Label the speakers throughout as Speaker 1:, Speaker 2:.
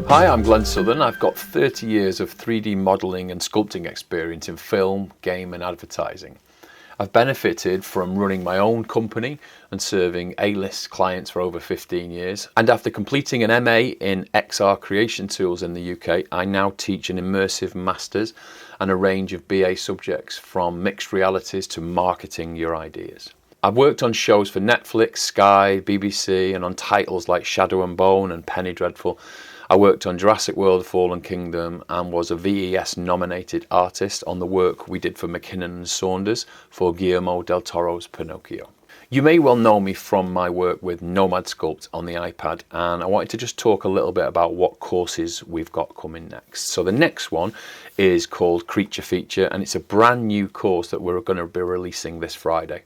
Speaker 1: Hi, I'm Glenn Southern. I've got 30 years of 3D modelling and sculpting experience in film, game and advertising. I've benefited from running my own company and serving A-list clients for over 15 years. And after completing an MA in XR creation tools in the UK, I now teach an immersive masters and a range of BA subjects from mixed realities to marketing your ideas. I've worked on shows for Netflix, Sky, BBC and on titles like Shadow and Bone and Penny Dreadful. I worked on Jurassic World: Fallen Kingdom and was a VES nominated artist on the work we did for McKinnon and Saunders for Guillermo del Toro's Pinocchio. You may well know me from my work with Nomad Sculpt on the iPad, and I wanted to just talk a little bit about what courses we've got coming next. So the next one is called Creature Feature, and it's a brand new course that we're going to be releasing this Friday.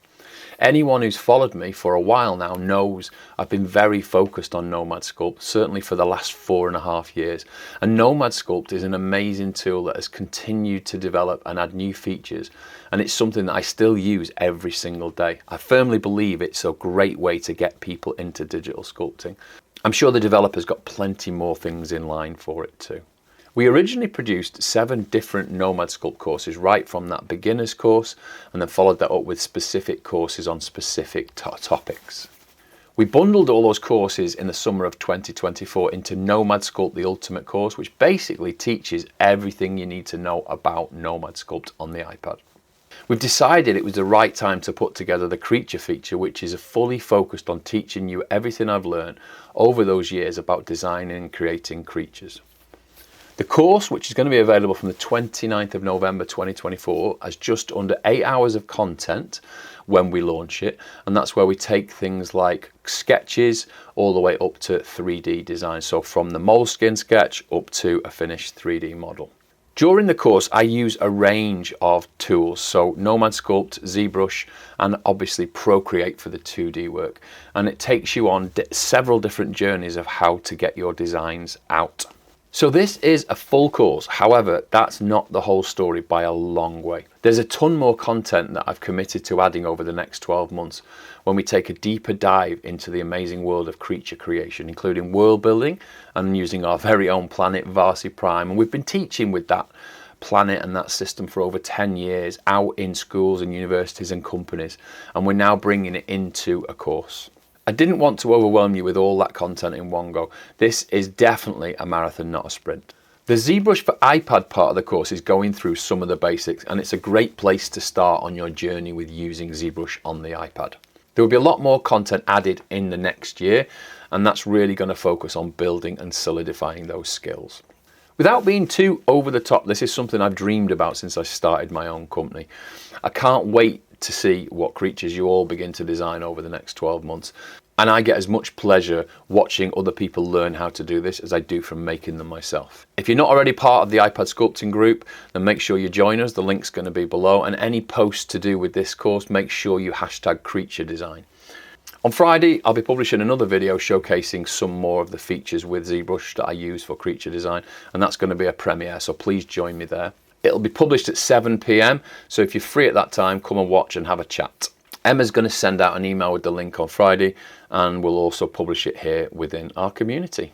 Speaker 1: Anyone who's followed me for a while now knows I've been very focused on Nomad Sculpt, certainly for the last 4.5 years. And Nomad Sculpt is an amazing tool that has continued to develop and add new features. And it's something that I still use every single day. I firmly believe it's a great way to get people into digital sculpting. I'm sure the developer's got plenty more things in line for it too. We originally produced 7 different Nomad Sculpt courses right from that beginner's course, and then followed that up with specific courses on specific topics. We bundled all those courses in the summer of 2024 into Nomad Sculpt, the ultimate course, which basically teaches everything you need to know about Nomad Sculpt on the iPad. We've decided it was the right time to put together the Creature Feature, which is fully focused on teaching you everything I've learned over those years about designing and creating creatures. The course, which is going to be available from the 29th of November 2024, has just under 8 hours of content when we launch it, and that's where we take things like sketches all the way up to 3D design, so from the moleskin sketch up to a finished 3D model. During the course I use a range of tools, so Nomad Sculpt, ZBrush and obviously Procreate for the 2D work, and it takes you on several different journeys of how to get your designs out. So this is a full course, however, that's not the whole story by a long way. There's a ton more content that I've committed to adding over the next 12 months when we take a deeper dive into the amazing world of creature creation, including world building and using our very own planet, Varsi Prime. And we've been teaching with that planet and that system for over 10 years out in schools and universities and companies, and we're now bringing it into a course. I didn't want to overwhelm you with all that content in one go. This is definitely a marathon, not a sprint. The ZBrush for iPad part of the course is going through some of the basics, and it's a great place to start on your journey with using ZBrush on the iPad. There will be a lot more content added in the next year, and that's really going to focus on building and solidifying those skills. Without being too over the top, this is something I've dreamed about since I started my own company. I can't wait to see what creatures you all begin to design over the next 12 months. And I get as much pleasure watching other people learn how to do this as I do from making them myself. If you're not already part of the iPad sculpting group, then make sure you join us. The link's going to be below. And any posts to do with this course, make sure you hashtag creature design. On Friday, I'll be publishing another video showcasing some more of the features with ZBrush that I use for creature design. And that's going to be a premiere, so please join me there. It'll be published at 7 PM, so if you're free at that time, come and watch and have a chat. Emma's going to send out an email with the link on Friday, and we'll also publish it here within our community.